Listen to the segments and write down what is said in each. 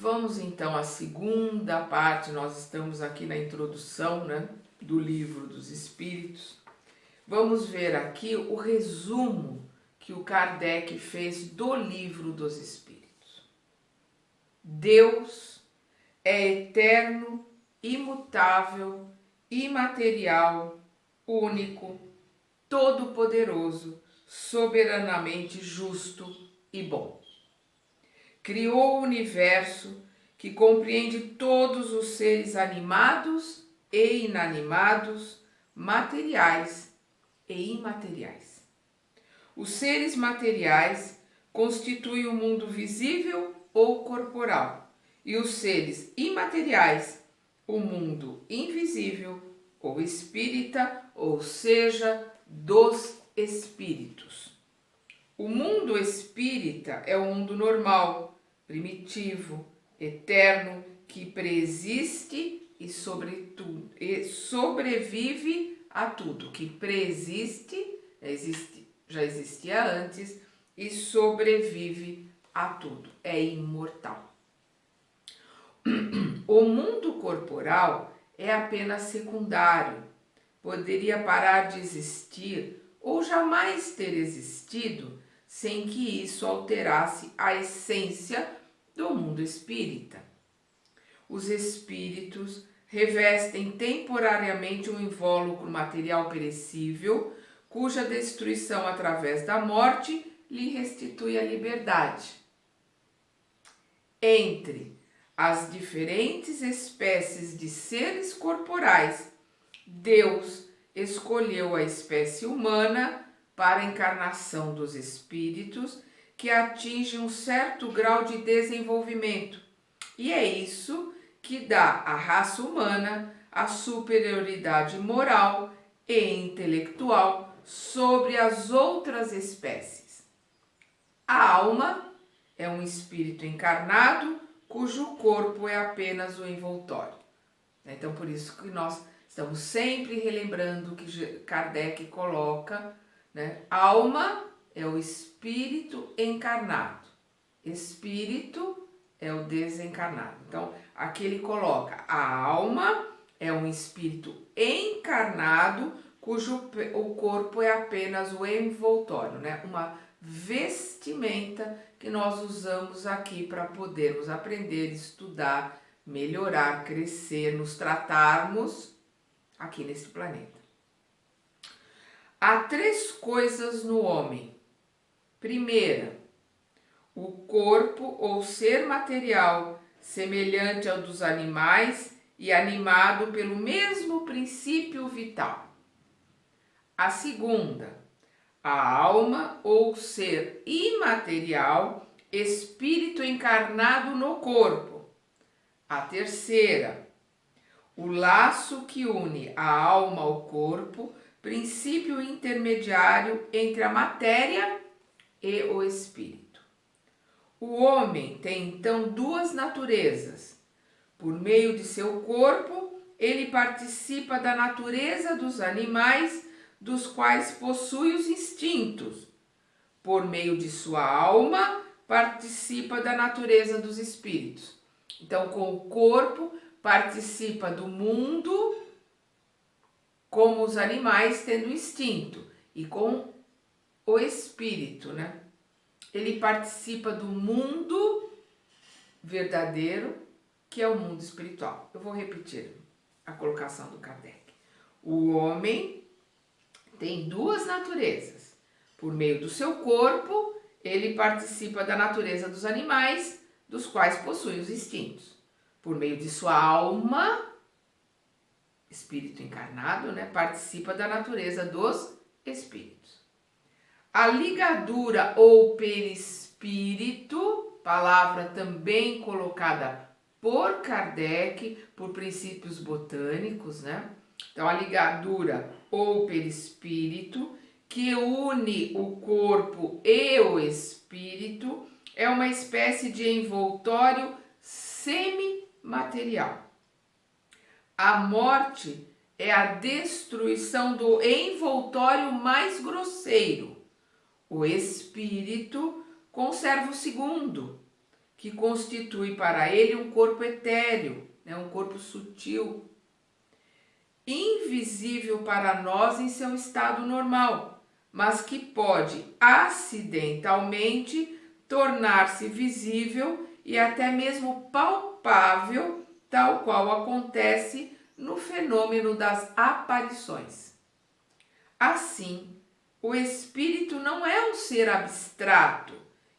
Vamos então à segunda parte, nós estamos aqui na introdução, do Livro dos Espíritos. Vamos ver aqui o resumo que o Kardec fez do Livro dos Espíritos. Deus é eterno, imutável, imaterial, único, todo-poderoso, soberanamente justo e bom. Criou o universo que compreende todos os seres animados e inanimados, materiais e imateriais. Os seres materiais constituem o mundo visível ou corporal, e os seres imateriais, o mundo invisível ou espírita, ou seja, dos espíritos. O mundo espírita é o mundo normal, primitivo, eterno, que preexiste e sobrevive a tudo, que preexiste, já existia antes e sobrevive a tudo, é imortal. O mundo corporal é apenas secundário, poderia parar de existir ou jamais ter existido sem que isso alterasse a essência do mundo espírita. Os espíritos revestem temporariamente um invólucro material perecível, cuja destruição através da morte lhe restitui a liberdade. Entre as diferentes espécies de seres corporais, Deus escolheu a espécie humana para a encarnação dos espíritos que atingem um certo grau de desenvolvimento. E é isso que dá à raça humana a superioridade moral e intelectual sobre as outras espécies. A alma é um espírito encarnado cujo corpo é apenas o envoltório. Então, por isso que nós estamos sempre relembrando que Kardec coloca, alma é o espírito encarnado, espírito é o desencarnado. Então, aqui ele coloca a alma é um espírito encarnado cujo o corpo é apenas o envoltório, uma vestimenta que nós usamos aqui para podermos aprender, estudar, melhorar, crescer, nos tratarmos aqui nesse planeta. Há três coisas no homem. Primeira, o corpo ou ser material semelhante ao dos animais e animado pelo mesmo princípio vital. A segunda, a alma ou ser imaterial, espírito encarnado no corpo. A terceira, o laço que une a alma ao corpo, princípio intermediário entre a matéria e o espírito. O homem tem então duas naturezas. Por meio de seu corpo, ele participa da natureza dos animais, dos quais possui os instintos. Por meio de sua alma, participa da natureza dos espíritos. Então, com o corpo, participa do mundo, como os animais tendo instinto, e com o espírito, ele participa do mundo verdadeiro, que é o mundo espiritual. Eu vou repetir a colocação do Kardec. O homem tem duas naturezas. Por meio do seu corpo, ele participa da natureza dos animais, dos quais possui os instintos. Por meio de sua alma, espírito encarnado, participa da natureza dos espíritos. A ligadura ou perispírito, palavra também colocada por Kardec, por princípios botânicos, Então, a ligadura ou perispírito, que une o corpo e o espírito, é uma espécie de envoltório semimaterial. A morte é a destruição do envoltório mais grosseiro. O espírito conserva o segundo, que constitui para ele um corpo etéreo, né, um corpo sutil, invisível para nós em seu estado normal, mas que pode acidentalmente tornar-se visível e até mesmo palpável, tal qual acontece no fenômeno das aparições. Assim, o espírito não é um ser abstrato,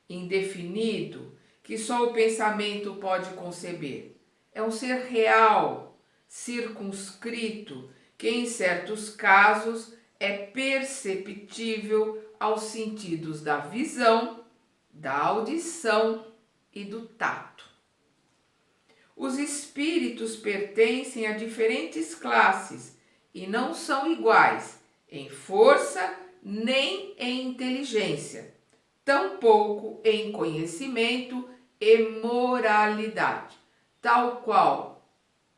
indefinido, que só o pensamento pode conceber. É um ser real, circunscrito, que em certos casos é perceptível aos sentidos da visão, da audição e do tato. Os espíritos pertencem a diferentes classes e não são iguais em força nem em inteligência, tampouco em conhecimento e moralidade, tal qual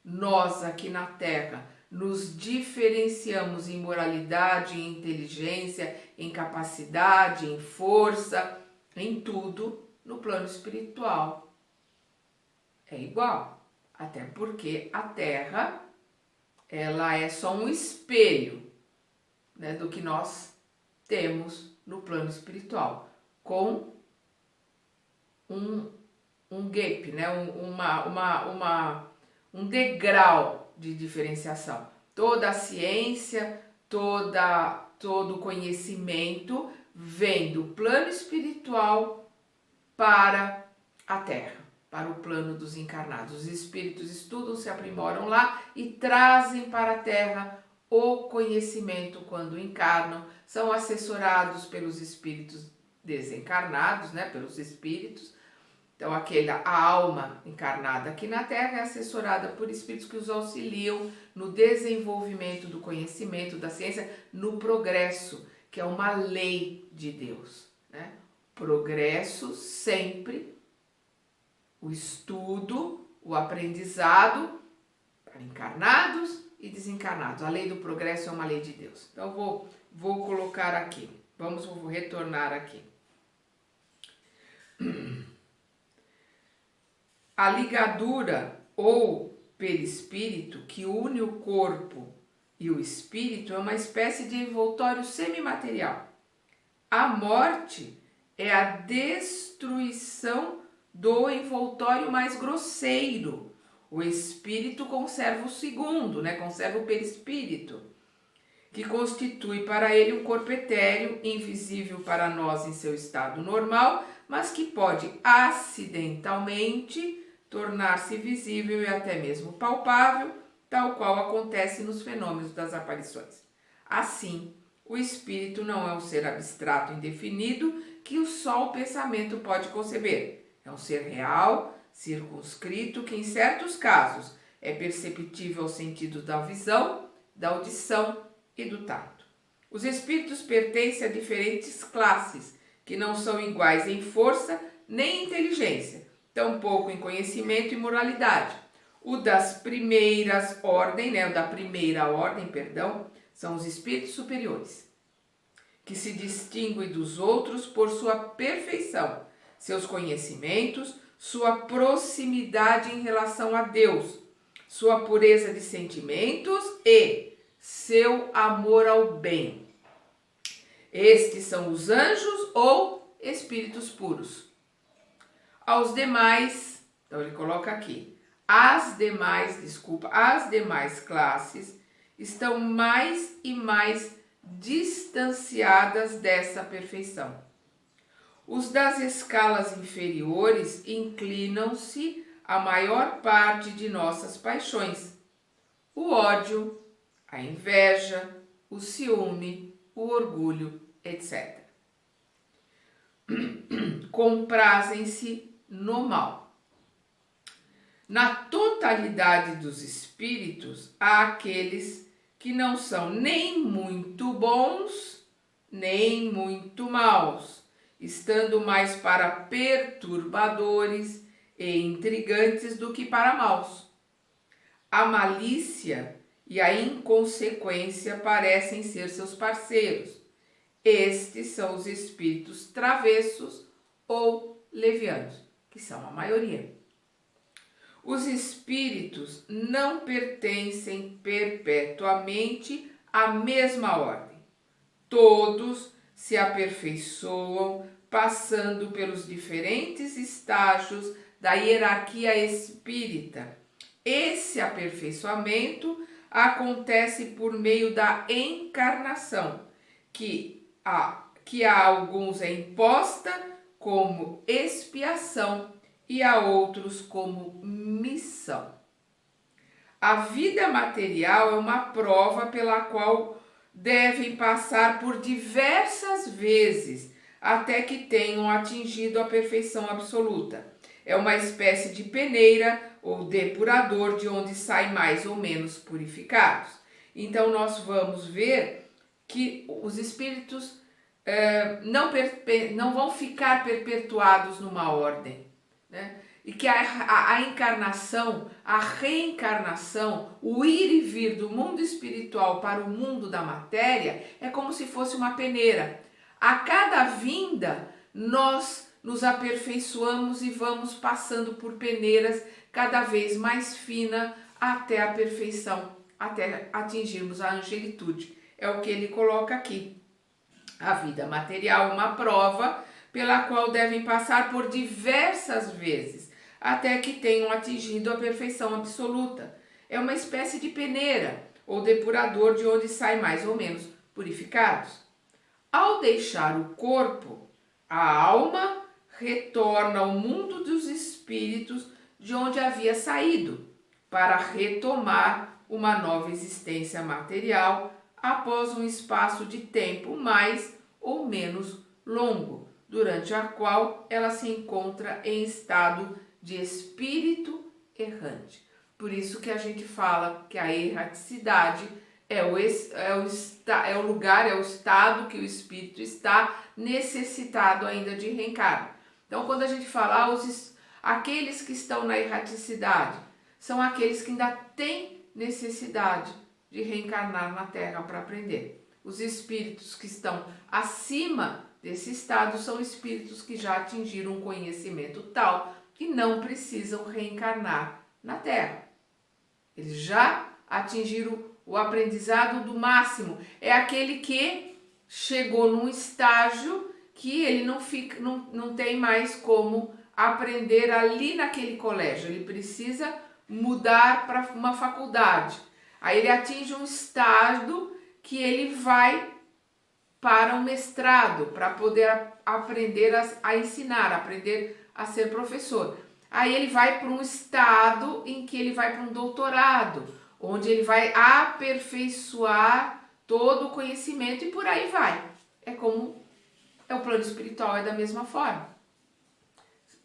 nós aqui na Terra nos diferenciamos em moralidade, em inteligência, em capacidade, em força, em tudo. No plano espiritual é igual, até porque a Terra ela é só um espelho, né, do que nós temos no plano espiritual, com um gap, né, um degrau de diferenciação. Toda a ciência, todo o conhecimento vem do plano espiritual para a Terra, para o plano dos encarnados. Os espíritos estudam, se aprimoram lá e trazem para a Terra o conhecimento quando encarnam, são assessorados pelos espíritos desencarnados, né, pelos espíritos. Então, a alma encarnada aqui na Terra é assessorada por espíritos que os auxiliam no desenvolvimento do conhecimento, da ciência, no progresso, que é uma lei de Deus, né? Progresso sempre, o estudo, o aprendizado para encarnados e desencarnados. A lei do progresso é uma lei de Deus. Então, vou colocar aqui, vou retornar aqui. A ligadura ou perispírito que une o corpo e o espírito é uma espécie de envoltório semimaterial. A morte é a destruição do envoltório mais grosseiro. O espírito conserva o segundo, né? Conserva o perispírito, que constitui para ele um corpo etéreo, invisível para nós em seu estado normal, mas que pode acidentalmente tornar-se visível e até mesmo palpável, tal qual acontece nos fenômenos das aparições. Assim, o espírito não é um ser abstrato indefinido que só o pensamento pode conceber. É um ser real, circunscrito, que em certos casos é perceptível aos sentidos da visão, da audição e do tato. Os espíritos pertencem a diferentes classes, que não são iguais em força nem em inteligência, tampouco em conhecimento e moralidade. O da primeira ordem, são os espíritos superiores, que se distinguem dos outros por sua perfeição, seus conhecimentos, sua proximidade em relação a Deus, sua pureza de sentimentos e seu amor ao bem. Estes são os anjos ou espíritos puros. Aos demais, então ele coloca aqui, as demais classes estão mais e mais distanciadas dessa perfeição. Os das escalas inferiores inclinam-se a maior parte de nossas paixões: o ódio, a inveja, o ciúme, o orgulho, etc. Comprazem-se no mal. Na totalidade dos espíritos, há aqueles que não são nem muito bons, nem muito maus, estando mais para perturbadores e intrigantes do que para maus. A malícia e a inconsequência parecem ser seus parceiros. Estes são os espíritos travessos ou levianos. que são a maioria. Os espíritos não pertencem perpetuamente à mesma ordem. Todos se aperfeiçoam passando pelos diferentes estágios da hierarquia espírita. Esse aperfeiçoamento acontece por meio da encarnação, que a alguns é imposta como expiação e a outros como missão. A vida material é uma prova pela qual devem passar por diversas vezes até que tenham atingido a perfeição absoluta. É uma espécie de peneira ou depurador de onde saem mais ou menos purificados. Então nós vamos ver que os espíritos não vão ficar perpetuados numa ordem, né? E que a encarnação, a reencarnação, o ir e vir do mundo espiritual para o mundo da matéria é como se fosse uma peneira. A cada vinda, nós nos aperfeiçoamos e vamos passando por peneiras cada vez mais finas até a perfeição, até atingirmos a angelitude. É o que ele coloca aqui. A vida material é uma prova pela qual devem passar por diversas vezes, até que tenham atingido a perfeição absoluta. É uma espécie de peneira ou depurador de onde saem mais ou menos purificados. Ao deixar o corpo, a alma retorna ao mundo dos espíritos de onde havia saído, para retomar uma nova existência material após um espaço de tempo mais ou menos longo, durante a qual ela se encontra em estado de espírito errante. Por isso que a gente fala que a erraticidade é o lugar, é o estado que o espírito está necessitado ainda de reencarno. Então, quando a gente fala aqueles que estão na erraticidade, são aqueles que ainda têm necessidade de reencarnar na Terra para aprender. Os espíritos que estão acima desse estado são espíritos que já atingiram um conhecimento tal que não precisam reencarnar na Terra. Eles já atingiram o aprendizado do máximo. É aquele que chegou num estágio que ele não tem mais como aprender ali naquele colégio. Ele precisa mudar para uma faculdade. Aí ele atinge um estágio que ele vai para um mestrado, para poder aprender a ensinar, aprender a ser professor. Aí ele vai para um estado em que ele vai para um doutorado, onde ele vai aperfeiçoar todo o conhecimento e por aí vai. É como o plano espiritual, é da mesma forma.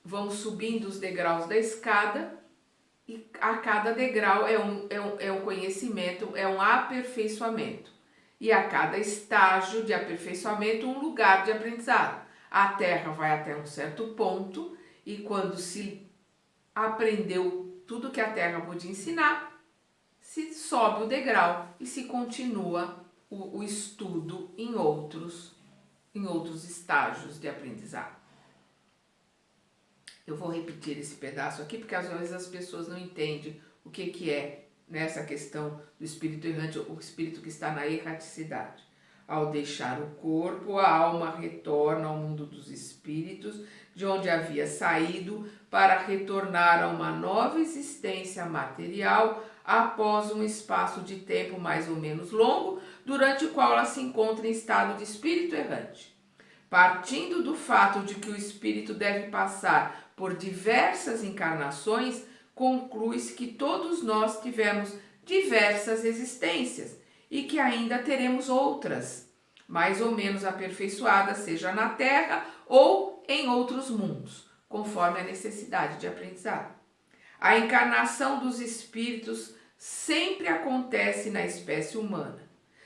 Vamos subindo os degraus da escada e a cada degrau é um conhecimento, é um aperfeiçoamento. E a cada estágio de aperfeiçoamento, um lugar de aprendizado. A Terra vai até um certo ponto e quando se aprendeu tudo que a Terra podia ensinar, se sobe o degrau e se continua o estudo em outros estágios de aprendizado. Eu vou repetir esse pedaço aqui porque às vezes as pessoas não entendem o que é nessa questão do espírito errante, o espírito que está na erraticidade. Ao deixar o corpo, a alma retorna ao mundo dos espíritos, de onde havia saído, para retornar a uma nova existência material após um espaço de tempo mais ou menos longo, durante o qual ela se encontra em estado de espírito errante. Partindo do fato de que o espírito deve passar por diversas encarnações, conclui-se que todos nós tivemos diversas existências e que ainda teremos outras, mais ou menos aperfeiçoadas, seja na Terra ou em outros mundos, conforme a necessidade de aprendizado. A encarnação dos espíritos sempre acontece na espécie humana.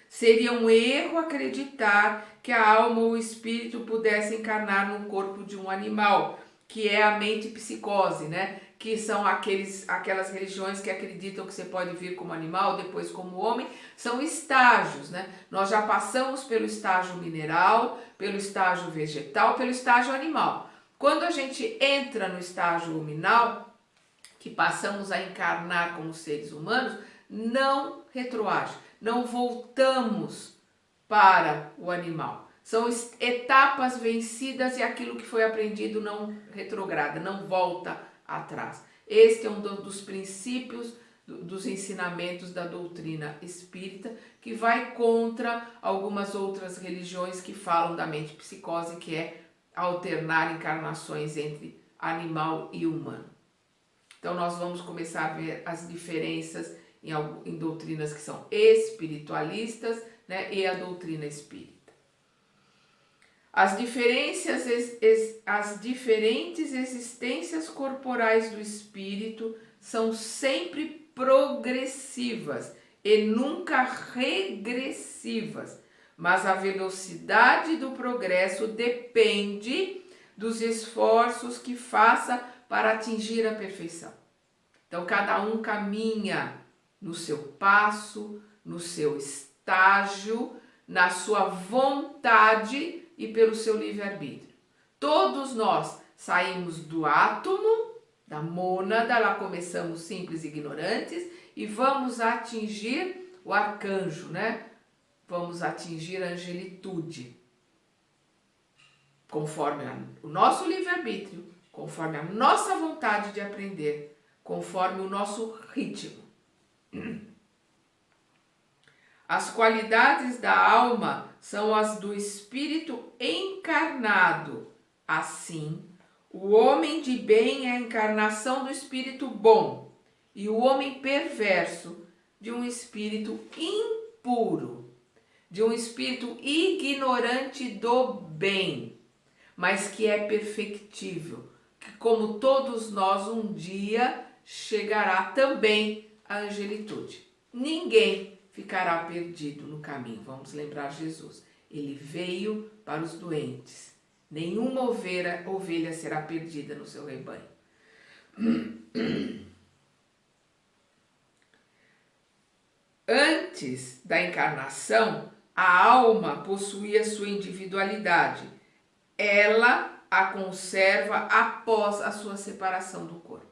Seria um erro acreditar que a alma ou o espírito pudesse encarnar no corpo de um animal, que é a mente psicose, né? Que são aquelas religiões que acreditam que você pode vir como animal, depois como homem, são estágios, né? Nós já passamos pelo estágio mineral, pelo estágio vegetal, pelo estágio animal. Quando a gente entra no estágio luminal, que passamos a encarnar como seres humanos, não retroage, não voltamos para o animal. São etapas vencidas e aquilo que foi aprendido não retrograda, não volta atrás. Este é um dos princípios dos ensinamentos da doutrina espírita, que vai contra algumas outras religiões que falam da mente psicose, que é alternar encarnações entre animal e humano. Então nós vamos começar a ver as diferenças em doutrinas que são espiritualistas, né, e a doutrina espírita. As diferentes existências corporais do espírito são sempre progressivas e nunca regressivas, mas a velocidade do progresso depende dos esforços que faça para atingir a perfeição. Então cada um caminha no seu passo, no seu estágio, na sua vontade e pelo seu livre-arbítrio. Todos nós saímos do átomo, da mônada, lá começamos simples e ignorantes e vamos atingir o arcanjo, né? Vamos atingir a angelitude, conforme o nosso livre-arbítrio, conforme a nossa vontade de aprender, conforme o nosso ritmo. As qualidades da alma são as do espírito encarnado. Assim, o homem de bem é a encarnação do espírito bom e o homem perverso de um espírito impuro, de um espírito ignorante do bem, mas que é perfectível, que como todos nós um dia chegará também à angelitude. Ninguém ficará perdido no caminho. Vamos lembrar Jesus. Ele veio para os doentes. Nenhuma ovelha será perdida no seu rebanho. Antes da encarnação, a alma possuía sua individualidade. Ela a conserva após a sua separação do corpo.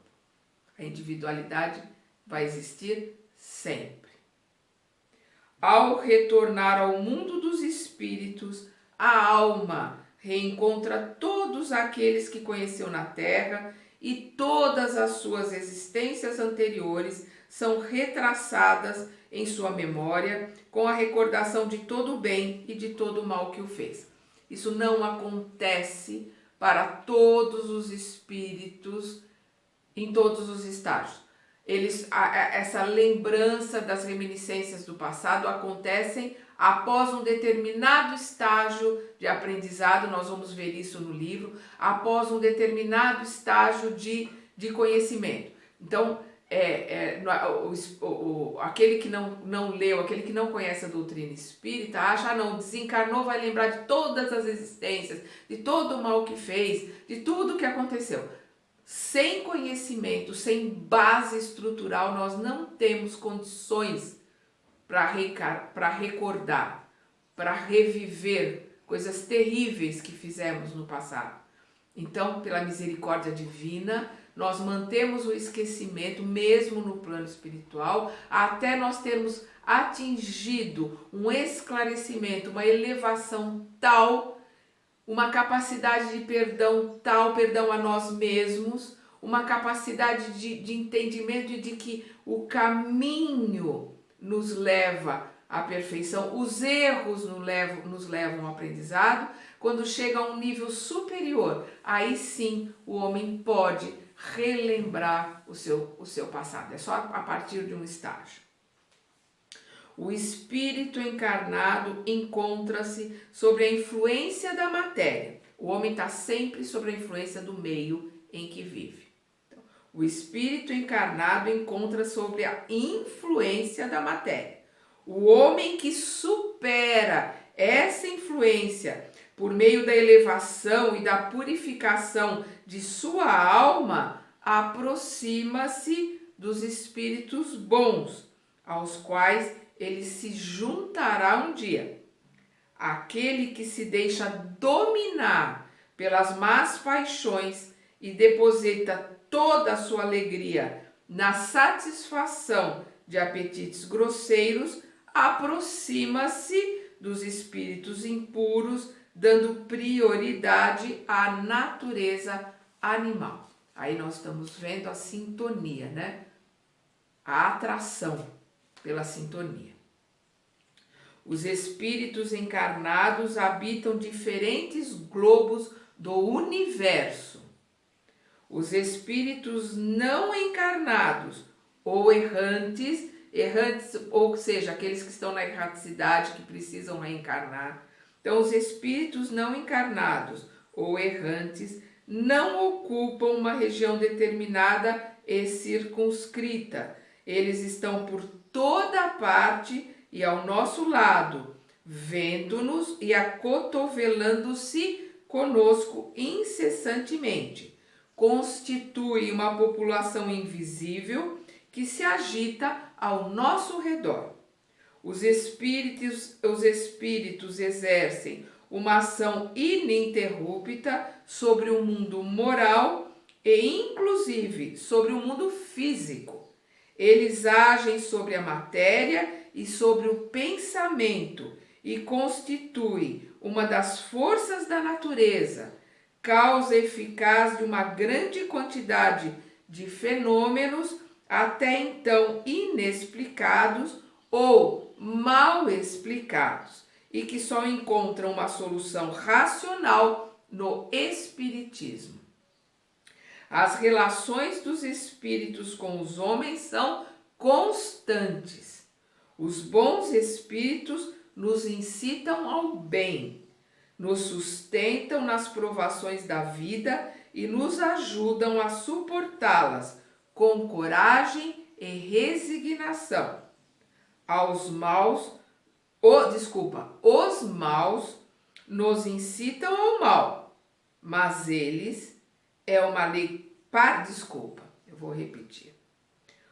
A individualidade vai existir sempre. Ao retornar ao mundo dos espíritos, a alma reencontra todos aqueles que conheceu na Terra e todas as suas existências anteriores são retraçadas em sua memória com a recordação de todo o bem e de todo o mal que o fez. Isso não acontece para todos os espíritos em todos os estágios. Essa lembrança das reminiscências do passado acontecem após um determinado estágio de aprendizado, nós vamos ver isso no livro, após um determinado estágio de conhecimento. Então, aquele que não leu, aquele que não conhece a doutrina espírita, acha, não, desencarnou, vai lembrar de todas as existências, de todo o mal que fez, de tudo que aconteceu. Sem conhecimento, sem base estrutural, nós não temos condições para recordar, para reviver coisas terríveis que fizemos no passado. Então, pela misericórdia divina, nós mantemos o esquecimento mesmo no plano espiritual, até nós termos atingido um esclarecimento, uma elevação tal, uma capacidade de perdão tal, perdão a nós mesmos, uma capacidade de entendimento de que o caminho nos leva à perfeição, os erros nos levam ao aprendizado. Quando chega a um nível superior, aí sim o homem pode relembrar o seu passado. É só a partir de um estágio. O espírito encarnado encontra-se sob a influência da matéria. O homem está sempre sob a influência do meio em que vive. Então, o espírito encarnado encontra-se sob a influência da matéria. O homem que supera essa influência por meio da elevação e da purificação de sua alma, aproxima-se dos espíritos bons, aos quais ele se juntará um dia. Aquele que se deixa dominar pelas más paixões e deposita toda a sua alegria na satisfação de apetites grosseiros, aproxima-se dos espíritos impuros, dando prioridade à natureza animal. Aí nós estamos vendo a sintonia, né? A atração pela sintonia. Os espíritos encarnados habitam diferentes globos do universo. Os espíritos não encarnados ou errantes, ou seja, aqueles que estão na erraticidade, que precisam reencarnar. Então, os espíritos não encarnados ou errantes não ocupam uma região determinada e circunscrita. Eles estão por toda parte e ao nosso lado, vendo-nos e acotovelando-se conosco incessantemente. Constitui uma população invisível que se agita ao nosso redor. Os espíritos exercem uma ação ininterrupta sobre o mundo moral e inclusive sobre o mundo físico. Eles agem sobre a matéria e sobre o pensamento e constituem uma das forças da natureza, causa eficaz de uma grande quantidade de fenômenos até então inexplicados ou mal explicados e que só encontram uma solução racional no espiritismo. As relações dos espíritos com os homens são constantes. Os bons espíritos nos incitam ao bem, nos sustentam nas provações da vida e nos ajudam a suportá-las com coragem e resignação. Os maus nos incitam ao mal, mas eles é uma lei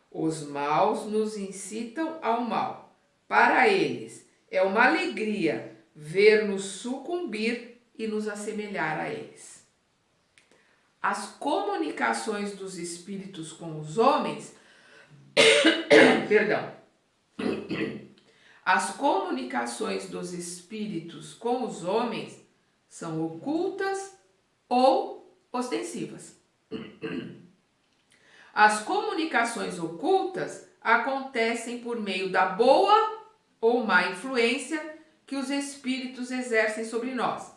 Os maus nos incitam ao mal. Para eles é uma alegria ver-nos sucumbir e nos assemelhar a eles. As comunicações dos espíritos com os homens, as comunicações dos espíritos com os homens são ocultas ou ostensivas. As comunicações ocultas acontecem por meio da boa ou má influência que os espíritos exercem sobre nós.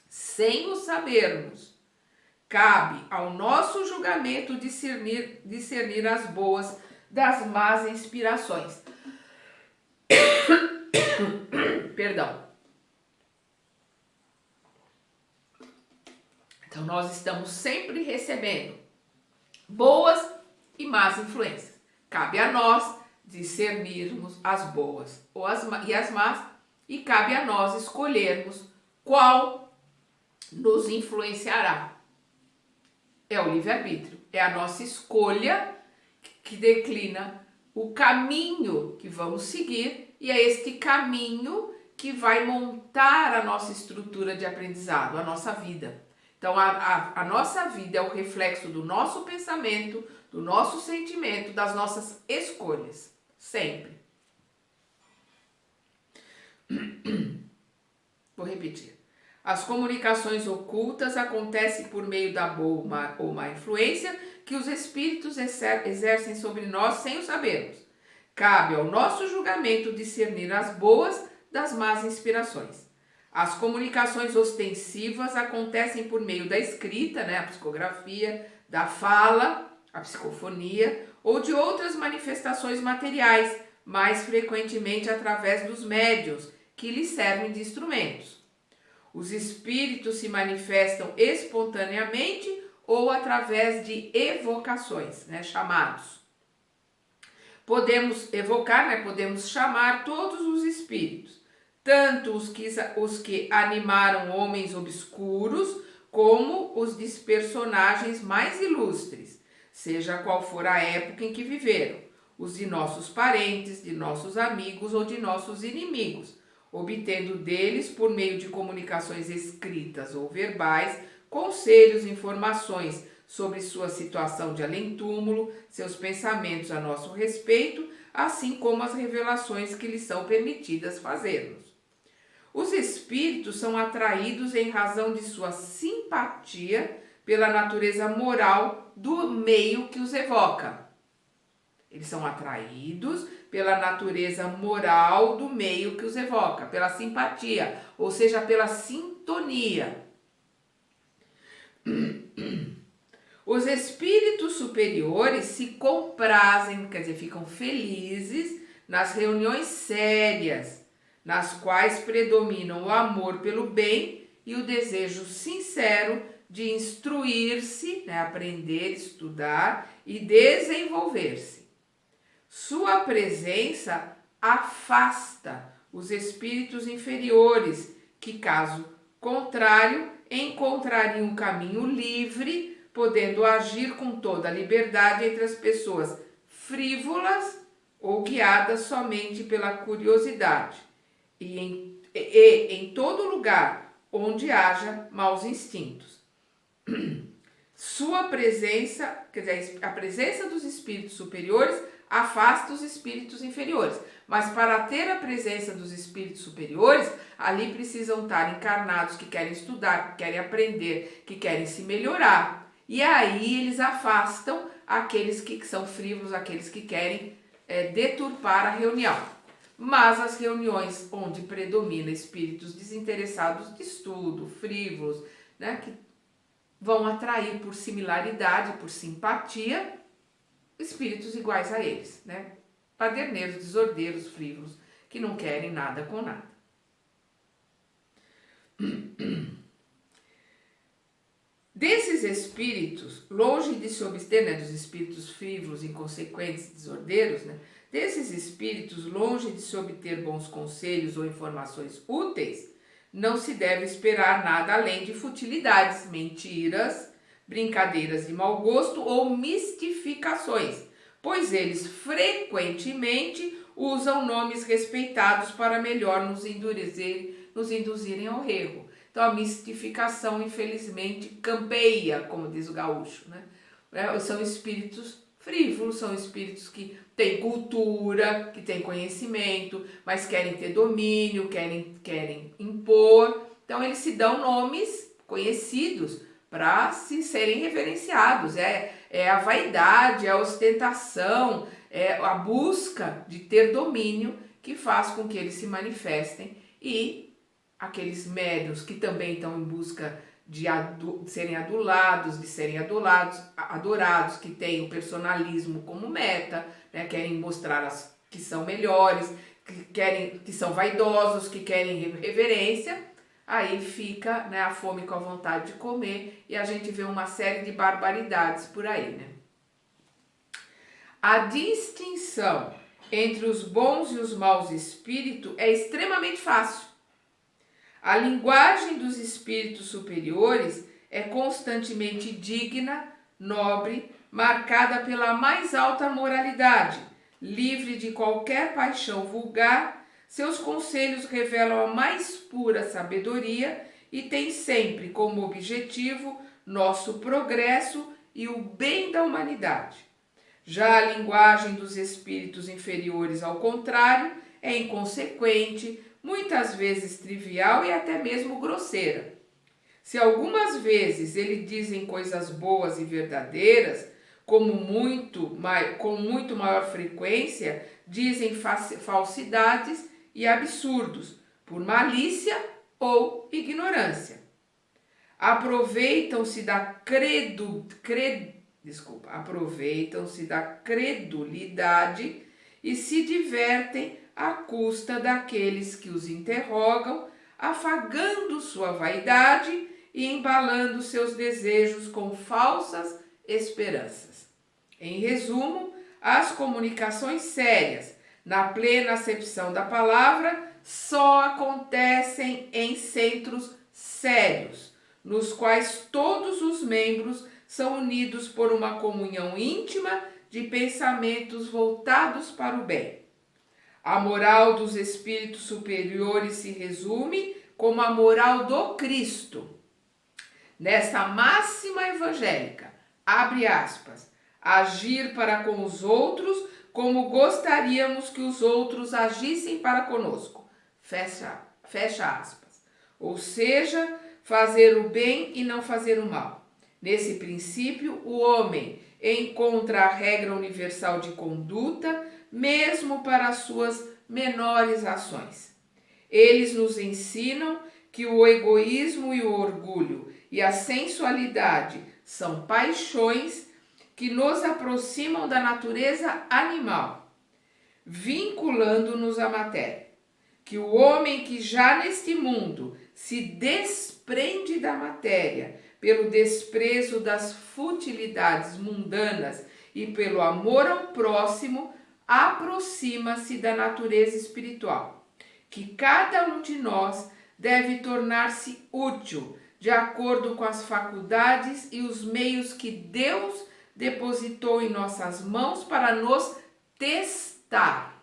Sem o sabermos, cabe ao nosso julgamento discernir as boas das más inspirações. Então, nós estamos sempre recebendo boas e más influências. Cabe a nós discernirmos as boas e as más, e cabe a nós escolhermos qual nos influenciará. É o livre-arbítrio, é a nossa escolha que declina o caminho que vamos seguir, e é este caminho que vai montar a nossa estrutura de aprendizado, a nossa vida. Então, a nossa vida é o reflexo do nosso pensamento, do nosso sentimento, das nossas escolhas. Sempre. Vou repetir. As comunicações ocultas acontecem por meio da boa ou má influência que os espíritos exercem sobre nós sem o sabermos. Cabe ao nosso julgamento discernir as boas das más inspirações. As comunicações ostensivas acontecem por meio da escrita, a psicografia, da fala, a psicofonia, ou de outras manifestações materiais, mais frequentemente através dos médiuns, que lhes servem de instrumentos. Os espíritos se manifestam espontaneamente ou através de evocações, chamados. Podemos evocar, podemos chamar todos os espíritos, tanto os que animaram homens obscuros, como os de personagens mais ilustres, seja qual for a época em que viveram, os de nossos parentes, de nossos amigos ou de nossos inimigos, obtendo deles, por meio de comunicações escritas ou verbais, conselhos, informações sobre sua situação de além-túmulo, seus pensamentos a nosso respeito, assim como as revelações que lhes são permitidas fazermos. Os espíritos são atraídos em razão de sua simpatia pela natureza moral do meio que os evoca. Eles são atraídos pela natureza moral do meio que os evoca, pela simpatia, ou seja, pela sintonia. Os espíritos superiores se comprazem, quer dizer, ficam felizes nas reuniões sérias, nas quais predominam o amor pelo bem e o desejo sincero de instruir-se, aprender, estudar e desenvolver-se. Sua presença afasta os espíritos inferiores, que, caso contrário, encontrariam um caminho livre, podendo agir com toda a liberdade entre as pessoas frívolas ou guiadas somente pela curiosidade, e em todo lugar onde haja maus instintos. Sua presença, quer dizer, a presença dos espíritos superiores afasta os espíritos inferiores. Mas para ter a presença dos espíritos superiores, ali precisam estar encarnados que querem estudar, que querem aprender, que querem se melhorar. E aí eles afastam aqueles que são frívolos, aqueles que querem deturpar a reunião. Mas as reuniões onde predomina espíritos desinteressados de estudo, frívolos, que vão atrair por similaridade, por simpatia, espíritos iguais a eles, paderneiros, desordeiros, frívolos, que não querem nada com nada. Desses espíritos, longe de se obter, dos espíritos frívolos, inconsequentes, desordeiros, desses espíritos, longe de se obter bons conselhos ou informações úteis, não se deve esperar nada além de futilidades, mentiras, brincadeiras de mau gosto ou mistificações, pois eles frequentemente usam nomes respeitados para melhor nos induzirem ao erro. Então a mistificação, infelizmente, campeia, como diz o gaúcho, São espíritos frívolos, são espíritos que têm cultura, que têm conhecimento, mas querem ter domínio, querem impor. Então eles se dão nomes conhecidos para se serem reverenciados. É a vaidade, é a ostentação, é a busca de ter domínio que faz com que eles se manifestem, e aqueles médiuns que também estão em busca de serem adulados, adorados, que têm o personalismo como meta, querem mostrar que são melhores, que são vaidosos, que querem reverência. Aí fica a fome com a vontade de comer, e a gente vê uma série de barbaridades por aí. A distinção entre os bons e os maus espíritos é extremamente fácil. A linguagem dos espíritos superiores é constantemente digna, nobre, marcada pela mais alta moralidade, livre de qualquer paixão vulgar. Seus conselhos revelam a mais pura sabedoria e têm sempre como objetivo nosso progresso e o bem da humanidade. Já a linguagem dos espíritos inferiores, ao contrário, é inconsequente, muitas vezes trivial e até mesmo grosseira. Se algumas vezes eles dizem coisas boas e verdadeiras, com muito maior frequência dizem falsidades e absurdos, por malícia ou ignorância. Aproveitam-se da credulidade e se divertem à custa daqueles que os interrogam, afagando sua vaidade e embalando seus desejos com falsas esperanças. Em resumo, as comunicações sérias, na plena acepção da palavra, só acontecem em centros sérios, nos quais todos os membros são unidos por uma comunhão íntima de pensamentos voltados para o bem. A moral dos espíritos superiores se resume como a moral do Cristo. Nesta máxima evangélica, abre aspas, agir para com os outros como gostaríamos que os outros agissem para conosco. Fecha aspas. Ou seja, fazer o bem e não fazer o mal. Nesse princípio, o homem encontra a regra universal de conduta, mesmo para as suas menores ações. Eles nos ensinam que o egoísmo e o orgulho e a sensualidade são paixões que nos aproximam da natureza animal, vinculando-nos à matéria. Que o homem que já neste mundo se desprende da matéria pelo desprezo das futilidades mundanas e pelo amor ao próximo, aproxima-se da natureza espiritual, que cada um de nós deve tornar-se útil de acordo com as faculdades e os meios que Deus depositou em nossas mãos para nos testar.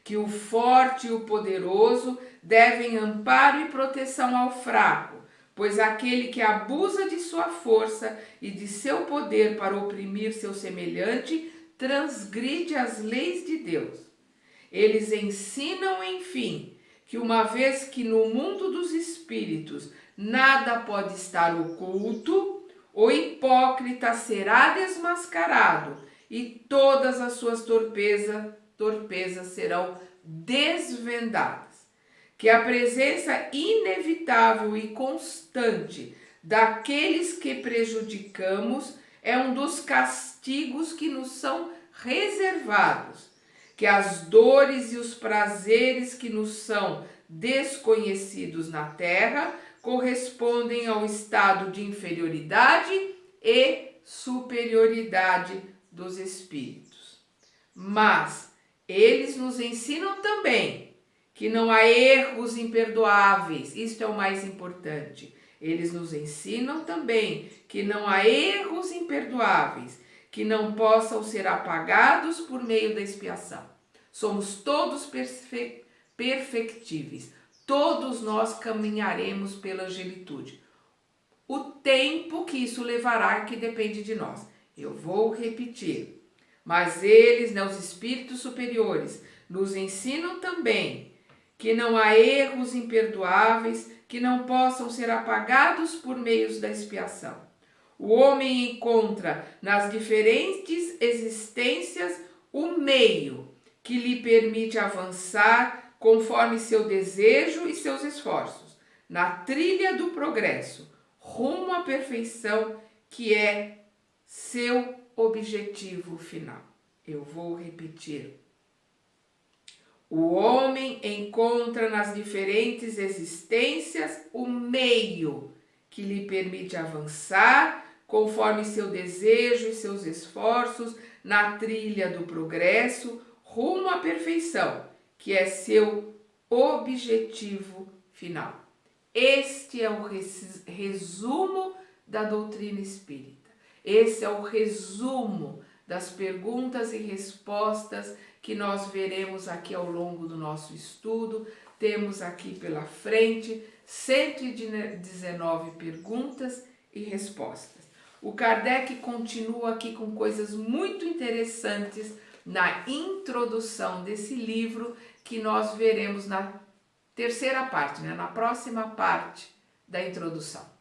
Que o forte e o poderoso devem amparo e proteção ao fraco, pois aquele que abusa de sua força e de seu poder para oprimir seu semelhante transgride as leis de Deus. Eles ensinam, enfim, que uma vez que no mundo dos espíritos nada pode estar oculto, o hipócrita será desmascarado e todas as suas torpezas serão desvendadas. Que a presença inevitável e constante daqueles que prejudicamos é um dos castigos que nos são reservados. Que as dores e os prazeres que nos são desconhecidos na terra correspondem ao estado de inferioridade e superioridade dos espíritos. Mas eles nos ensinam também que não há erros imperdoáveis, isto é o mais importante. Eles nos ensinam também que não há erros imperdoáveis, que não possam ser apagados por meio da expiação. Somos todos perfectíveis, todos nós caminharemos pela angelitude. O tempo que isso levará que depende de nós. Eu vou repetir. Mas eles, os espíritos superiores, nos ensinam também que não há erros imperdoáveis que não possam ser apagados por meios da expiação. O homem encontra nas diferentes existências o meio que lhe permite avançar conforme seu desejo e seus esforços, na trilha do progresso, rumo à perfeição, que é seu objetivo final. Eu vou repetir. O homem encontra nas diferentes existências o meio que lhe permite avançar conforme seu desejo e seus esforços na trilha do progresso rumo à perfeição, que é seu objetivo final. Este é o resumo da doutrina espírita. Esse é o resumo das perguntas e respostas que nós veremos aqui ao longo do nosso estudo. Temos aqui pela frente 119 perguntas e respostas. O Kardec continua aqui com coisas muito interessantes na introdução desse livro, que nós veremos na terceira parte, na próxima parte da introdução.